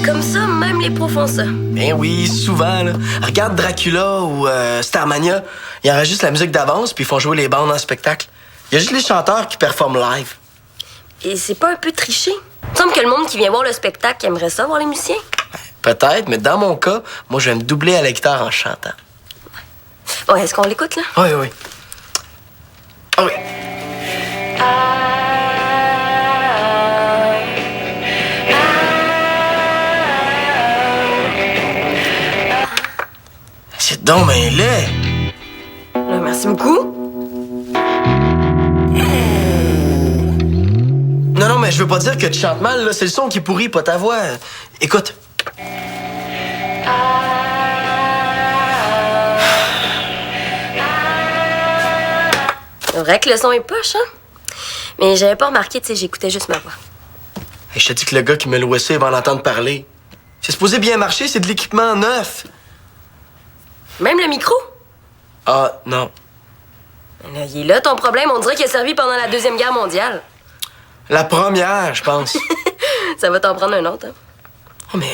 Comme ça, même les pros font ça. Ben oui, souvent, là. Regarde Dracula ou Starmania. Ils enregistrent la musique d'avance puis ils font jouer les bandes en spectacle. Il y a juste les chanteurs qui performent live. Et c'est pas un peu triché? Il me semble que le monde qui vient voir le spectacle aimerait ça, voir les musiciens. Peut-être, mais dans mon cas, moi, je vais me doubler à la guitare en chantant. Bon, est-ce qu'on l'écoute, là? Oui, oui. Ah oui. C'est donc ben laid. Merci beaucoup. Non, mais je veux pas dire que tu chantes mal, là. C'est le son qui est pourri, pas ta voix. Écoute. C'est vrai que le son est poche, hein? Mais j'avais pas remarqué, tu sais, j'écoutais juste ma voix. Hey, je te dis que le gars qui me louait ça, il va l'entendre parler. C'est supposé bien marcher, c'est de l'équipement neuf. Même le micro? Ah, non. Là, il est là, ton problème. On dirait qu'il a servi pendant la Deuxième Guerre mondiale. La première, je pense. Ça va t'en prendre un autre, hein? Oh, mais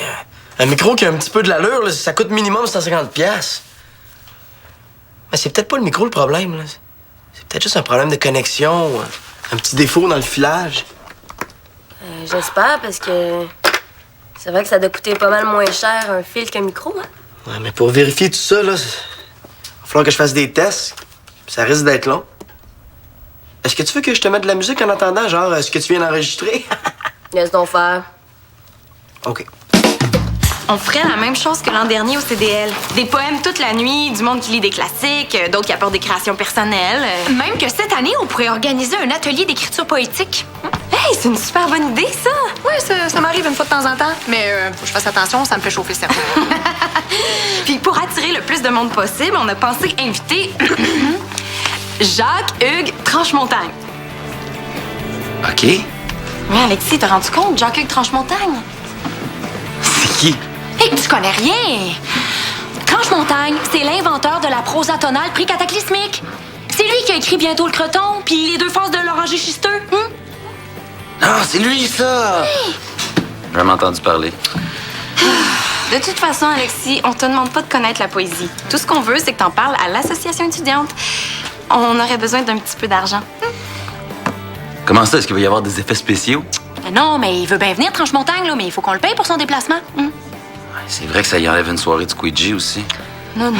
un micro qui a un petit peu de l'allure, là, ça coûte minimum 150$. Mais c'est peut-être pas le micro le problème, là. C'est peut-être juste un problème de connexion, ou un petit défaut dans le filage. J'espère, parce que c'est vrai que ça doit coûter pas mal moins cher un fil qu'un micro, hein? Ouais, mais pour vérifier tout ça, là, il va falloir que je fasse des tests. Puis ça risque d'être long. Est-ce que tu veux que je te mette de la musique en attendant, genre ce que tu viens d'enregistrer? Laisse donc faire. OK. On ferait la même chose que l'an dernier au CDL. Des poèmes toute la nuit, du monde qui lit des classiques, d'autres qui apportent des créations personnelles. Même que cette année, on pourrait organiser un atelier d'écriture poétique. Hey, c'est une super bonne idée, ça! Oui, ça m'arrive une fois de temps en temps. Mais faut que je fasse attention, ça me fait chauffer le cerveau. Puis pour attirer le plus de monde possible, on a pensé inviter Jacques-Hugues Tranchemontagne. OK. Mais Alexis, t'as rendu compte? Jacques-Hugues Tranchemontagne? C'est qui? Hé, tu connais rien! Tranchemontagne, c'est l'inventeur de la prose atonale prix cataclysmique. C'est lui qui a écrit Bientôt le Creton, puis Les deux faces de l'oranger schisteux. Ah, c'est lui, ça! J'ai jamais entendu parler. De toute façon, Alexis, on te demande pas de connaître la poésie. Tout ce qu'on veut, c'est que t'en parles à l'association étudiante. On aurait besoin d'un petit peu d'argent. Comment ça? Est-ce qu'il va y avoir des effets spéciaux? Non, mais il veut bien venir, Tranchemontagne, là, mais il faut qu'on le paye pour son déplacement. Ouais, c'est vrai que ça y enlève une soirée de squeegee aussi. Non.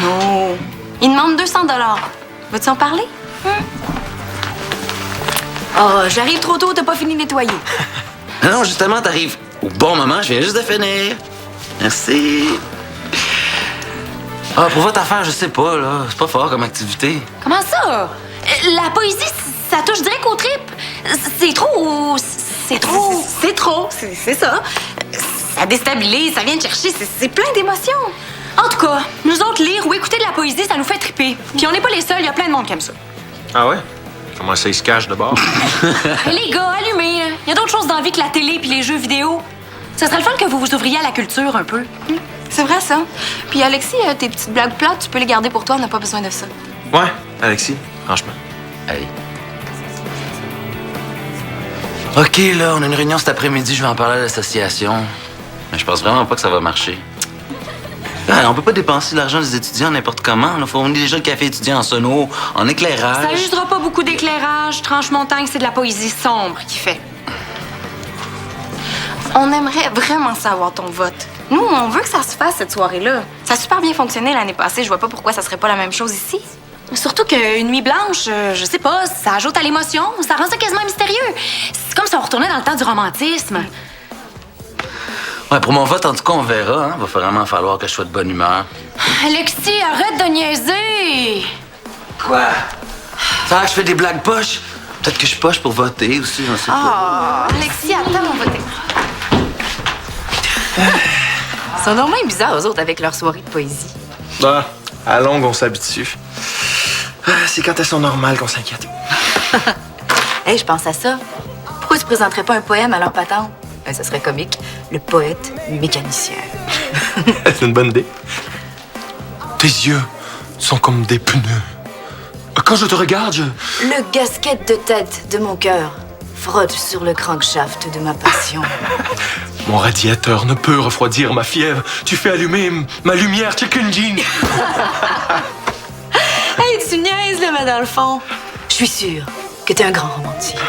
Il demande 200 $. Veux-tu en parler? Oh, j'arrive trop tôt, t'as pas fini de nettoyer. Non, justement, t'arrives au bon moment, je viens juste de finir. Merci. Ah, pour votre affaire, je sais pas, là. C'est pas fort comme activité. Comment ça? La poésie, ça touche direct aux tripes. C'est trop... C'est trop... C'est trop, c'est ça. Ça déstabilise, ça vient te chercher, c'est plein d'émotions. En tout cas, nous autres, lire ou écouter de la poésie, ça nous fait triper. Puis on n'est pas les seuls, il y a plein de monde qui aime ça. Ah ouais? Comment ça, il se cache de bord? Les gars, allumez. Il y a d'autres choses dans la vie que la télé puis les jeux vidéo. Ça serait le fun que vous vous ouvriez à la culture un peu. C'est vrai, ça. Puis Alexis, tes petites blagues plates, tu peux les garder pour toi, on n'a pas besoin de ça. Ouais, Alexis, franchement. Hey. OK, là, on a une réunion cet après-midi, je vais en parler à l'association. Mais je pense vraiment pas que ça va marcher. On peut pas dépenser l'argent des étudiants n'importe comment. Il faut fournir déjà le café étudiant en sono, en éclairage. Ça n'ajustera pas beaucoup d'éclairage. Tranchemontagne, c'est de la poésie sombre qu'il fait. On aimerait vraiment savoir ton vote. Nous, on veut que ça se fasse, cette soirée-là. Ça a super bien fonctionné l'année passée. Je vois pas pourquoi ça serait pas la même chose ici. Surtout qu'une nuit blanche, je sais pas, ça ajoute à l'émotion. Ça rend ça quasiment mystérieux. C'est comme si on retournait dans le temps du romantisme. Ouais, pour mon vote, en tout cas, on verra. Hein? Va vraiment falloir que je sois de bonne humeur. Alexis, arrête de niaiser! Quoi? Ça a que je fais des blagues poches? Peut-être que je suis poche pour voter aussi, j'en sais pas. Alexis, attends, on va t'aider. Ils sont normalement bizarres, eux autres, avec leur soirée de poésie. Bah, à longue, on s'habitue. C'est quand elles sont normales qu'on s'inquiète. Hey, je pense à ça. Pourquoi tu présenterais pas un poème à leur patente? Ça serait comique. Le poète mécanicien. C'est une bonne idée. Tes yeux sont comme des pneus. Quand je te regarde, je... Le gasket de tête de mon cœur frotte sur le crankshaft de ma passion. Mon radiateur ne peut refroidir ma fièvre. Tu fais allumer ma lumière chicken jean. Hey, tu niaises, là, mais dans le fond, je suis sûre que t'es un grand romantique.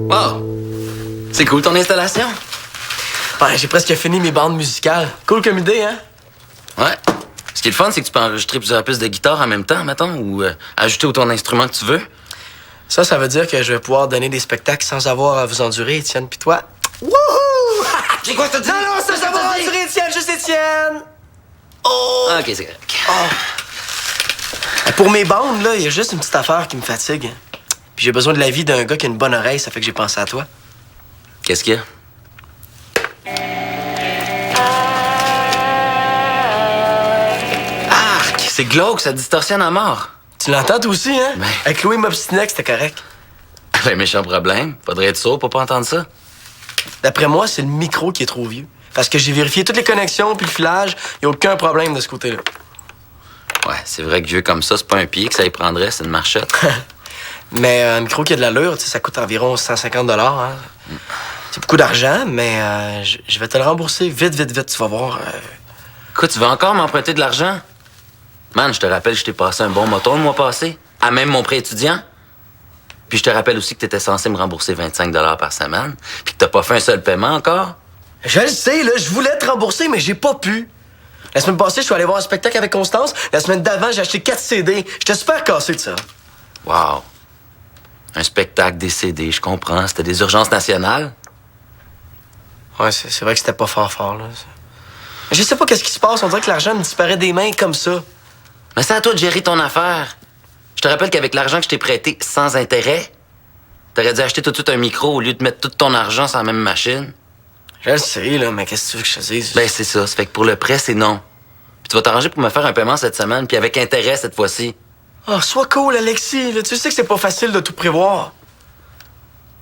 Wow! C'est cool ton installation? Ouais, j'ai presque fini mes bandes musicales. Cool comme idée, hein? Ouais. Ce qui est le fun, c'est que tu peux enregistrer plusieurs pistes de guitare en même temps, mettons, ou ajouter autant d'instruments que tu veux. Ça veut dire que je vais pouvoir donner des spectacles sans avoir à vous endurer, Étienne, puis toi. Wouhou! J'ai quoi, je te dis? Non, sans avoir à endurer, Étienne, juste Étienne! Oh! OK, c'est correct. Pour mes bandes, là, il y a juste une petite affaire qui me fatigue. Puis j'ai besoin de l'avis d'un gars qui a une bonne oreille, ça fait que j'ai pensé à toi. Qu'est-ce qu'il y a? Arc! C'est glauque, ça distorsionne à mort. Tu l'entends toi aussi, hein? Ben. Avec Chloé Mobstinex, c'était correct. Ben, méchant problème. Faudrait être sourd pour pas entendre ça. D'après moi, c'est le micro qui est trop vieux. Parce que j'ai vérifié toutes les connexions puis le filage, il n'y a aucun problème de ce côté-là. Ouais, c'est vrai que vieux comme ça, c'est pas un pied que ça y prendrait, c'est une marchette. Mais un micro qui a de l'allure, tu sais, ça coûte environ 150 $. Hein? C'est beaucoup d'argent, mais je vais te le rembourser vite, tu vas voir. Écoute, tu veux encore m'emprunter de l'argent? Man, je te rappelle que je t'ai passé un bon moton le mois passé, à même mon prêt étudiant. Puis je te rappelle aussi que t'étais censé me rembourser 25 $ par semaine, puis que t'as pas fait un seul paiement encore. Je le sais, là, je voulais te rembourser, mais j'ai pas pu. La semaine passée, je suis allé voir un spectacle avec Constance. La semaine d'avant, j'ai acheté 4 CD. J'étais super cassé de ça. Wow. Un spectacle, des CD, je comprends. C'était des urgences nationales. Ouais, c'est vrai que c'était pas fort, là. Je sais pas qu'est-ce qui se passe. On dirait que l'argent me disparaît des mains comme ça. Mais c'est à toi de gérer ton affaire. Je te rappelle qu'avec l'argent que je t'ai prêté sans intérêt, t'aurais dû acheter tout de suite un micro au lieu de mettre tout ton argent sur la même machine. Je le sais, là, mais qu'est-ce que tu veux que je te dise? Ben, c'est ça. Ça fait que pour le prêt, c'est non. Puis tu vas t'arranger pour me faire un paiement cette semaine, puis avec intérêt cette fois-ci. Oh, sois cool, Alexis. Là, tu sais que c'est pas facile de tout prévoir.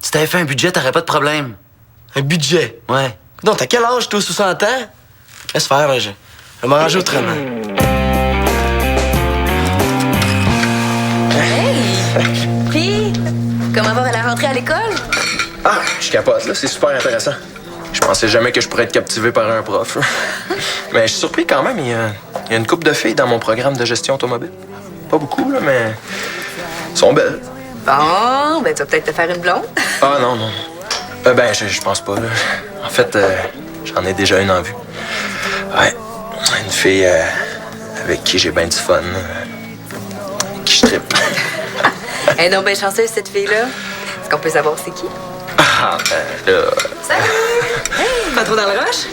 Si t'avais fait un budget, t'aurais pas de problème. Un budget. Ouais. Non, t'as quel âge, toi, 60 ans? Laisse faire, là, je vais m'arranger autrement. Puis, comment va la rentrée à l'école? Ah, je capote, là. C'est super intéressant. Je pensais jamais que je pourrais être captivé par un prof. Mais je suis surpris quand même. Il y a une couple de filles dans mon programme de gestion automobile. Pas beaucoup, là, mais elles sont belles. Bon, ben tu vas peut-être te faire une blonde. Ah non. Ben, je pense pas, là. En fait, j'en ai déjà une en vue. Ouais. Une fille avec qui j'ai bien du fun. Qui je trippe. Elle est donc bien chanceuse, cette fille-là. Est-ce qu'on peut savoir c'est qui? Ah, ben, là. Salut! Hey, pas trop dans le rush?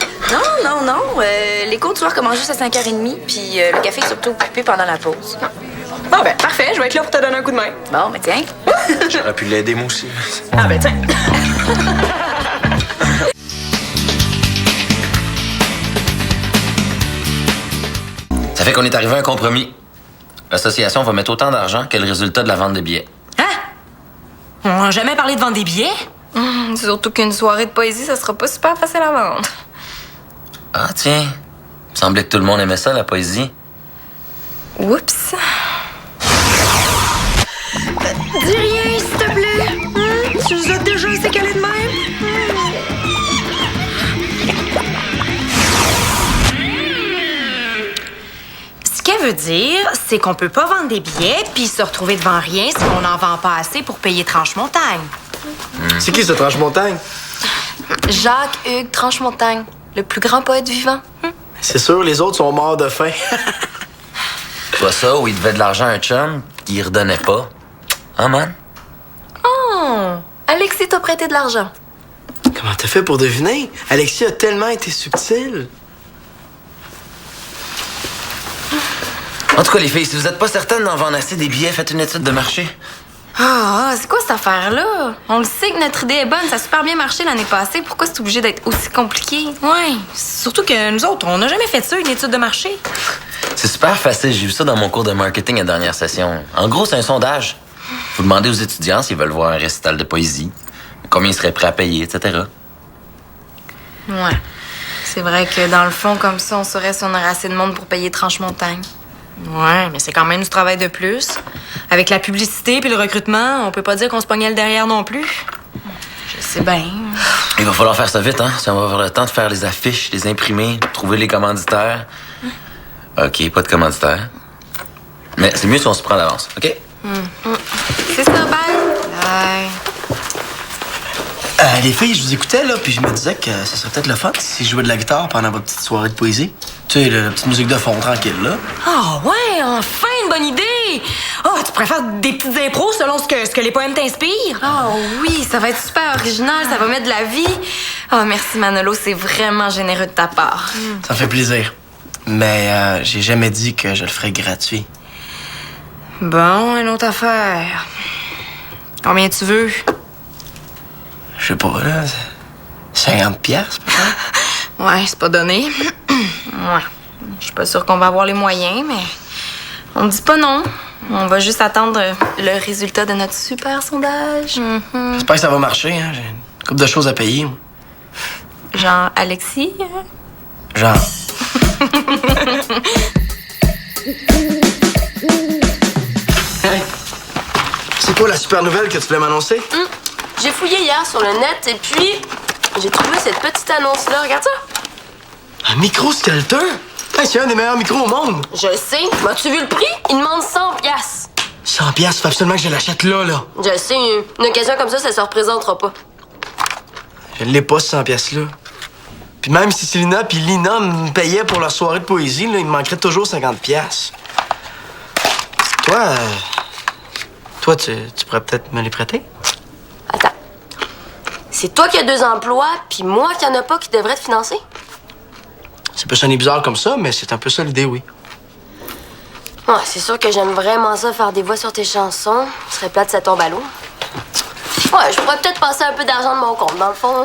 Non. Les cours du soir commencent juste à 5h30, puis le café est surtout occupé pendant la pause. Bon, ben, parfait. Je vais être là pour te donner un coup de main. Bon, ben tiens. J'aurais pu l'aider, moi aussi. Ah, ben, tiens. Ça fait qu'on est arrivé à un compromis. L'association va mettre autant d'argent que le résultat de la vente des billets. Hein? On n'a jamais parlé de vendre des billets? Surtout qu'une soirée de poésie, ça sera pas super facile à vendre. Ah, tiens. Il me semblait que tout le monde aimait ça, la poésie. Oups. Dis rien, s'il te plaît. Tu nous as déjà assez calé de même. Ce qu'elle veut dire, c'est qu'on peut pas vendre des billets puis se retrouver devant rien si on n'en vend pas assez pour payer Tranche-Montagne. C'est qui, ce Tranche-Montagne? Jacques-Hugues Tranche-Montagne, le plus grand poète vivant. C'est sûr, les autres sont morts de faim. Pas ça, où il devait de l'argent à un chum, qu'il y redonnait pas. Hein, man? Oh, Alexis t'a prêté de l'argent. Comment t'as fait pour deviner? Alexis a tellement été subtil. En tout cas, les filles, si vous êtes pas certaines d'en vendre assez des billets, faites une étude de marché. Ah, c'est quoi cette affaire-là? On le sait que notre idée est bonne, ça a super bien marché l'année passée. Pourquoi c'est obligé d'être aussi compliqué? Ouais, surtout que nous autres, on n'a jamais fait ça, une étude de marché. C'est super facile, j'ai vu ça dans mon cours de marketing à la dernière session. En gros, c'est un sondage. Vous demandez aux étudiants s'ils veulent voir un récital de poésie, combien ils seraient prêts à payer, etc. Ouais. C'est vrai que dans le fond, comme ça, on saurait si on aurait assez de monde pour payer Tranche-Montagne. Ouais, mais c'est quand même du travail de plus. Avec la publicité puis le recrutement, on peut pas dire qu'on se pognait le derrière non plus. Je sais bien. Il va falloir faire ça vite, hein? Si on va avoir le temps de faire les affiches, les imprimer, trouver les commanditaires. OK, pas de commanditaires. Mais c'est mieux si on se prend d'avance, OK? C'est ça, bye. Bye. Les filles, je vous écoutais, là, puis je me disais que ça serait peut-être le fun si je jouais de la guitare pendant votre petite soirée de poésie. Tu sais, la petite musique de fond tranquille, là. Ah ouais, enfin une bonne idée! Ah, tu préfères des petites impros selon ce que les poèmes t'inspirent? Oh oui, ça va être super original, ça va mettre de la vie. Oh, merci Manolo, c'est vraiment généreux de ta part. Ça me fait plaisir. Mais j'ai jamais dit que je le ferais gratuit. Bon, une autre affaire. Combien tu veux? Je sais pas, là. 50 piastres, peut-être? Ouais, c'est pas donné. Ouais. Je suis pas sûre qu'on va avoir les moyens, mais On dit pas non. On va juste attendre le résultat de notre super sondage. J'espère que ça va marcher, hein. J'ai une couple de choses à payer. Moi. Genre Alexis? Genre. Hey! C'est quoi la super nouvelle que tu voulais m'annoncer? J'ai fouillé hier sur le net et puis j'ai trouvé cette petite annonce-là. Regarde ça. Un micro skelter? Hey, c'est un des meilleurs micros au monde! Je le sais. M'as-tu vu le prix? Il demande 100 piastres. 100 piastres, faut absolument que je l'achète là. Je le sais. Une occasion comme ça se représentera pas. Je l'ai pas, ce 100 piastres-là. Puis même si Célina puis Lina me payaient pour leur soirée de poésie, là, il me manquerait toujours 50 piastres. Toi, tu pourrais peut-être me les prêter? Attends. C'est toi qui as 2 emplois, puis moi qui en a pas qui devrait te financer? Ça peut sonner bizarre comme ça, mais c'est un peu ça l'idée, oui. Ouais, c'est sûr que j'aime vraiment ça, faire des voix sur tes chansons. Ce serait plate, ça tombe à l'eau. Ouais, je pourrais peut-être passer un peu d'argent de mon compte, dans le fond.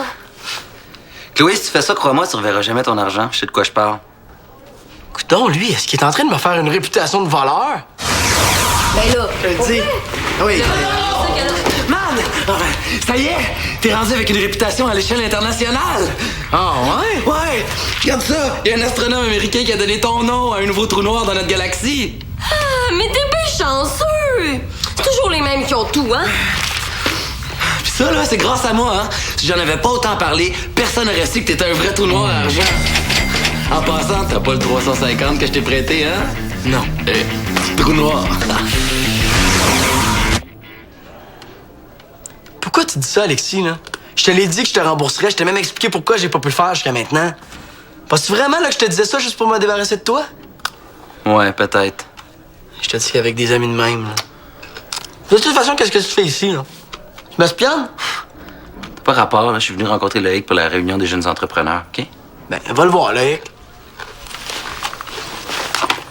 Chloé, si tu fais ça, crois-moi, tu reverras jamais ton argent. Je sais de quoi je parle. Coudonc, lui, est-ce qu'il est en train de me faire une réputation de voleur? Ben là. Je le dis. Oui. Man! Ça y est! T'es rendu avec une réputation à l'échelle internationale! Ah, ouais? Ouais! Regarde ça! Il y a un astronome américain qui a donné ton nom à un nouveau trou noir dans notre galaxie! Ah, mais t'es bien chanceux! C'est toujours les mêmes qui ont tout, hein? Pis ça, là, c'est grâce à moi, hein? Si j'en avais pas autant parlé, personne n'aurait su que t'étais un vrai trou noir à argent. En passant, t'as pas le 350 que je t'ai prêté, hein? Non. Trou noir. Pourquoi tu dis ça, Alexis, là? Je te l'ai dit que je te rembourserais. Je t'ai même expliqué pourquoi j'ai pas pu le faire jusqu'à maintenant. Penses-tu vraiment là, que je te disais ça juste pour me débarrasser de toi? Ouais, peut-être. Je te dis qu'avec des amis de même, là. De toute façon, qu'est-ce que tu fais ici, là? Tu m'espionnes? T'as pas rapport, là. Je suis venu rencontrer Loïc pour la réunion des jeunes entrepreneurs, OK? Ben, va le voir, Loïc.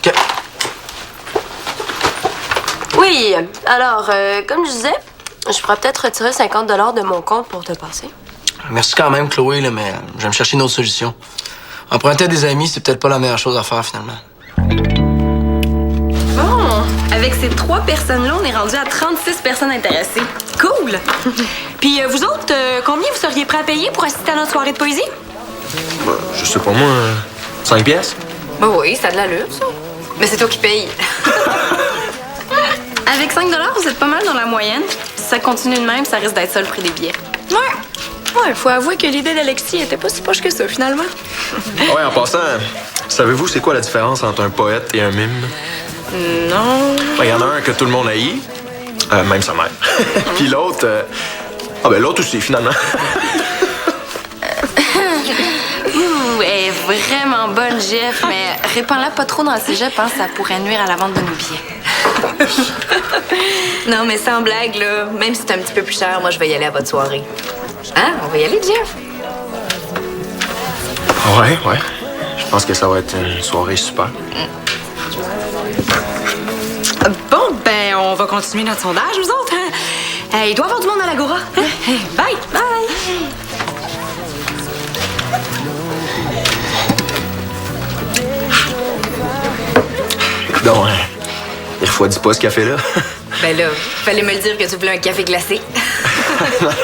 OK. Oui, alors, comme je disais, je pourrais peut-être retirer 50 $ de mon compte pour te passer. Merci quand même, Chloé, là, mais je vais me chercher une autre solution. Emprunter à des amis, c'est peut-être pas la meilleure chose à faire, finalement. Bon, avec ces 3 personnes-là, on est rendu à 36 personnes intéressées. Cool! Puis vous autres, combien vous seriez prêts à payer pour assister à notre soirée de poésie? Bah, je sais pas moi, 5 pièces? Ben oui, ça a de l'allure, ça. Mais c'est toi qui payes. Avec 5 $ vous êtes pas mal dans la moyenne. Si ça continue de même, ça risque d'être ça le prix des billets. Ouais, faut avouer que l'idée d'Alexis était pas si poche que ça, finalement. Ouais, en passant, savez-vous c'est quoi la différence entre un poète et un mime? Non. Il y en a un que tout le monde haït, même sa mère. Puis l'autre, l'autre aussi, finalement. Elle est vraiment bonne, Jeff, mais répands-la pas trop dans le cégep, hein, ça pourrait nuire à la vente de nos billets. Non, mais sans blague, là, même si c'est un petit peu plus cher, moi, je vais y aller à votre soirée. Hein? On va y aller, Jeff? Ouais. Je pense que ça va être une soirée super. Bon, ben, on va continuer notre sondage, vous autres. Hein? Il doit y avoir du monde à l'Agora. Hein? Bye! Bye! Donc, il refroidit pas ce café-là. Ben là, fallait me le dire que tu voulais un café glacé.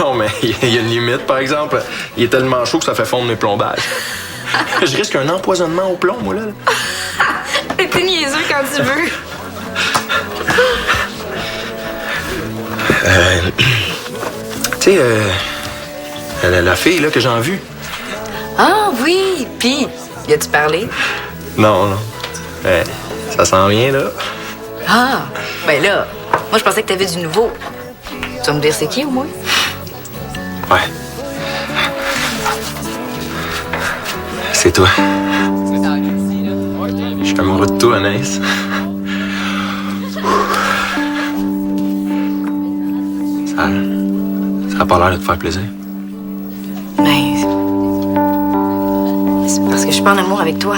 Non, mais il y a une limite, par exemple. Il est tellement chaud que ça fait fondre mes plombages. Je risque un empoisonnement au plomb, moi, là. T'es rester niaiseux quand tu veux. Tu sais, la fille là, que j'ai en vue. Ah oui, pis, y a-tu parlé? Non. Ça s'en vient, là. Ah, ben là, moi je pensais que t'avais du nouveau. Tu vas me dire c'est qui au moins? Ouais. C'est toi. Je suis amoureux de toi, Anaïs. Ça a pas l'air de te faire plaisir. Ben, c'est parce que je suis pas en amour avec toi.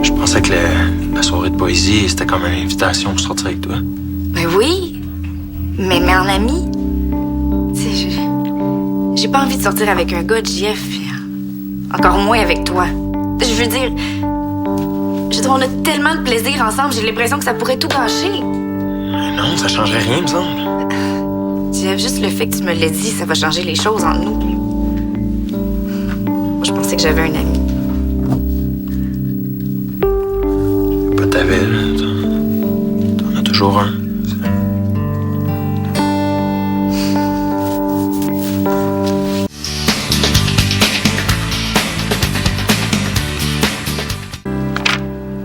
Je pensais que la soirée de poésie, c'était comme une invitation pour sortir avec toi. Ben oui, mais en ami. Tu sais, j'ai pas envie de sortir avec un gars de JF, encore moins avec toi. Je veux dire, on a tellement de plaisir ensemble, j'ai l'impression que ça pourrait tout gâcher. Non, ça changerait rien, me semble. JF, juste le fait que tu me l'aies dit, ça va changer les choses entre nous. Moi, je pensais que j'avais un ami. Pas t'avais, là. T'en as toujours un.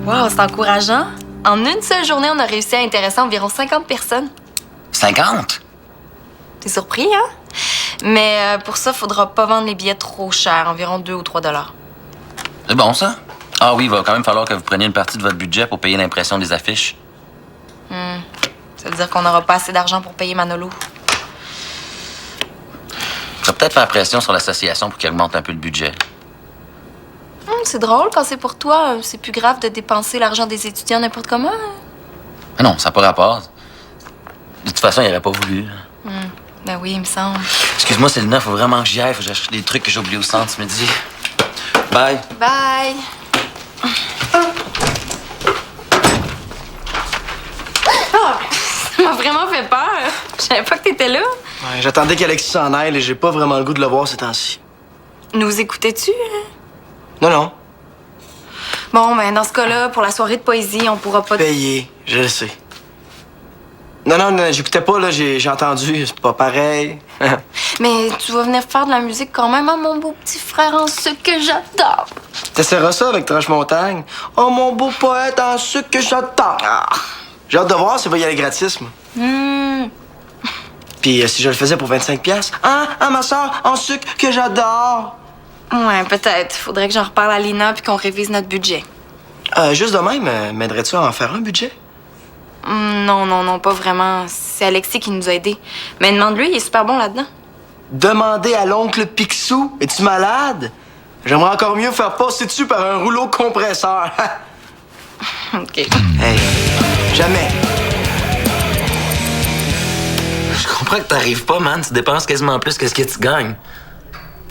Wow, c'est encourageant. En une seule journée, on a réussi à intéresser environ 50 personnes. 50? T'es surpris, hein? Mais pour ça, faudra pas vendre les billets trop cher, environ 2 ou 3 $. C'est bon, ça? Ah oui, il va quand même falloir que vous preniez une partie de votre budget pour payer l'impression des affiches. Ça veut dire qu'on n'aura pas assez d'argent pour payer Manolo. Ça va peut-être faire pression sur l'association pour qu'elle augmente un peu le budget. C'est drôle quand c'est pour toi. C'est plus grave de dépenser l'argent des étudiants n'importe comment. Ah non, ça n'a pas rapport. De toute façon, il n'aurait pas voulu. Ben oui, il me semble. Excuse-moi, Célina, faut vraiment que j'y aille. Faut que j'achète des trucs que j'ai oubliés au centre ce midi. Bye. Bye! Ça m'a vraiment fait peur. Je savais pas que t'étais là. Ouais, j'attendais qu'Alexis s'en aille et j'ai pas vraiment le goût de le voir ces temps-ci. Nous écoutais-tu? Non. Bon, ben dans ce cas-là, pour la soirée de poésie, on pourra pas... Payé, je le sais. Non, j'écoutais pas, là, j'ai entendu, c'est pas pareil. Mais tu vas venir faire de la musique quand même, hein, mon beau petit frère en sucre que j'adore. T'essaieras ça avec Trash Montagne. Oh, mon beau poète en sucre que j'adore. J'ai hâte de voir s'il va y aller gratis, moi. Puis si je le faisais pour 25$, ma soeur en sucre que j'adore. Ouais, peut-être. Faudrait que j'en reparle à Lina puis qu'on révise notre budget. Juste de même, m'aiderais-tu à en faire un budget? Non, pas vraiment. C'est Alexis qui nous a aidés. Mais demande-lui, il est super bon là-dedans. Demander à l'oncle Picsou, es-tu malade? J'aimerais encore mieux faire passer dessus par un rouleau compresseur. OK. Hey, jamais. Je comprends que t'arrives pas, man. Tu dépenses quasiment plus que ce que tu gagnes.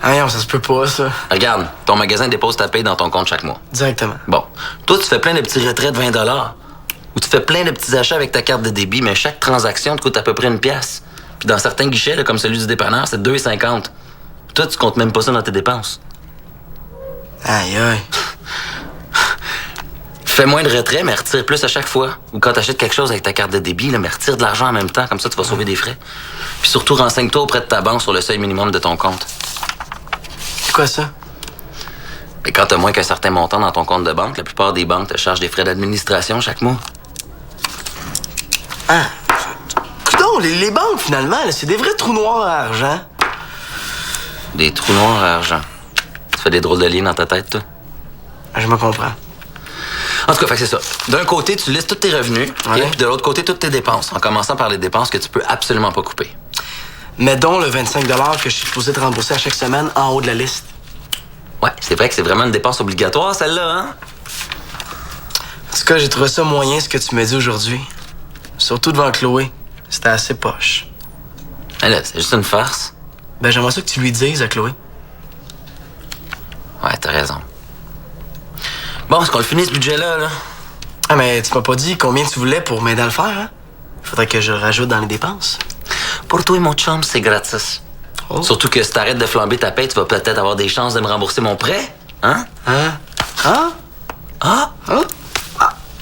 Ah non, ça se peut pas, ça. Regarde, ton magasin dépose ta paye dans ton compte chaque mois. Directement. Bon. Toi, tu fais plein de petits retraits de 20$. Ou tu fais plein de petits achats avec ta carte de débit, mais chaque transaction te coûte à peu près 1$. Puis dans certains guichets, là, comme celui du dépanneur, c'est 2,50. Toi, tu comptes même pas ça dans tes dépenses. Aïe. Fais moins de retraits, mais retire plus à chaque fois. Ou quand t'achètes quelque chose avec ta carte de débit, là, mais retire de l'argent en même temps, comme ça, tu vas sauver des frais. Puis surtout, renseigne-toi auprès de ta banque sur le seuil minimum de ton compte. C'est quoi ça? Et quand t'as moins qu'un certain montant dans ton compte de banque, la plupart des banques te chargent des frais d'administration chaque mois. Coudonc, les banques, finalement, là, c'est des vrais trous noirs à argent. Des trous noirs à argent. Tu fais des drôles de liens dans ta tête, toi? Je me comprends. En tout cas, fait que c'est ça. D'un côté, tu listes tous tes revenus, Ouais. et puis de l'autre côté, toutes tes dépenses, en commençant par les dépenses que tu peux absolument pas couper. Mets donc le 25$ que je suis supposé te rembourser à chaque semaine en haut de la liste. Ouais, c'est vrai que c'est vraiment une dépense obligatoire, celle-là, hein? En tout cas, j'ai trouvé ça moyen, ce que tu m'as dit aujourd'hui. Surtout devant Chloé. C'était assez poche. Mais là, c'est juste une farce. Ben, j'aimerais ça que tu lui dises à Chloé. Ouais, t'as raison. Bon, est-ce qu'on le finit, ce budget-là, là? Ah, mais tu m'as pas dit combien tu voulais pour m'aider à le faire, hein? Faudrait que je le rajoute dans les dépenses. Pour toi et mon chum, c'est gratis. Oh. Surtout que si t'arrêtes de flamber ta paie, tu vas peut-être avoir des chances de me rembourser mon prêt. Hein?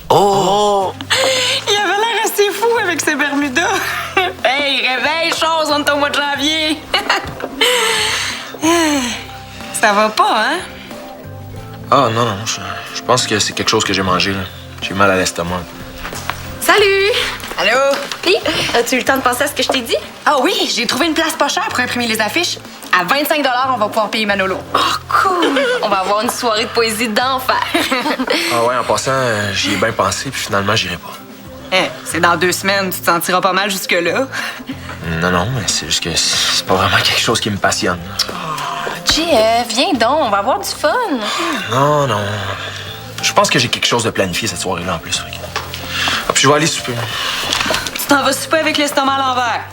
Oh! Il avait l'air assez fou avec ses Bermudas. Hey, réveille, chose, on est au mois de janvier. Ça va pas, hein? Ah, non, je pense que c'est quelque chose que j'ai mangé, là. J'ai mal à l'estomac. Salut! Allô? Puis, as-tu eu le temps de penser à ce que je t'ai dit? Ah oui, j'ai trouvé une place pas chère pour imprimer les affiches. À 25 $, on va pouvoir payer Manolo. Oh, cool! On va avoir une soirée de poésie d'enfer. Ah ouais, en passant, j'y ai bien pensé, puis finalement, j'irai pas. C'est dans 2 semaines, tu te sentiras pas mal jusque-là. Non, mais c'est juste que c'est pas vraiment quelque chose qui me passionne. JF, viens donc, on va avoir du fun. Non. Je pense que j'ai quelque chose de planifié cette soirée-là en plus. Ah, puis je vais aller souper. Tu t'en vas souper avec l'estomac à l'envers.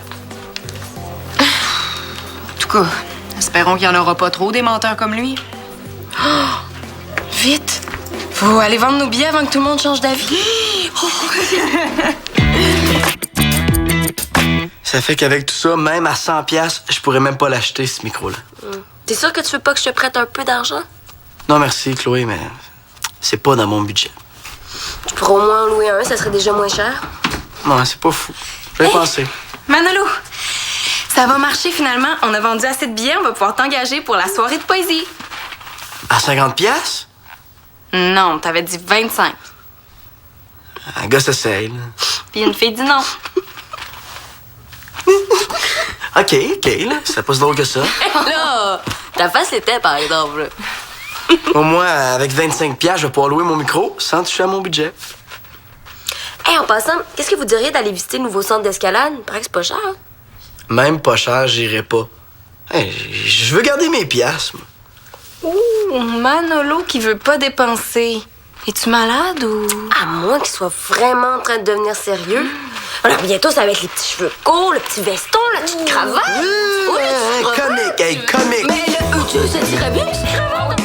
En tout cas, espérons qu'il n'y en aura pas trop des menteurs comme lui. Vite! Faut aller vendre nos billets avant que tout le monde change d'avis. Ça fait qu'avec tout ça, même à 100$, je pourrais même pas l'acheter, ce micro-là. T'es sûr que tu veux pas que je te prête un peu d'argent? Non, merci, Chloé, mais c'est pas dans mon budget. Tu pourrais au moins en louer un, ça serait déjà moins cher. Non, c'est pas fou. Je vais penser. Manolo, ça va marcher finalement. On a vendu assez de billets, on va pouvoir t'engager pour la soirée de poésie. À 50$? Non, t'avais dit 25. Un gars s'essaye, là. Puis une fille dit non. OK, là. C'est pas si drôle que ça. Là, ta face l'était, par exemple. Au moins, avec 25$, je vais pouvoir louer mon micro sans toucher à mon budget. Hey, en passant, qu'est-ce que vous diriez d'aller visiter le nouveau centre d'escalade? Il paraît que c'est pas cher. Hein? Même pas cher, j'irai pas. Hey, je veux garder mes piastres, moi. Ouh, Manolo qui veut pas dépenser. Es-tu malade ou... À moins qu'il soit vraiment en train de devenir sérieux. Alors, bientôt, ça va être les petits cheveux courts, le petit veston, la petite cravate. Comique, hey, comique. Mais le E2, ça dirait bien, une petite cravate.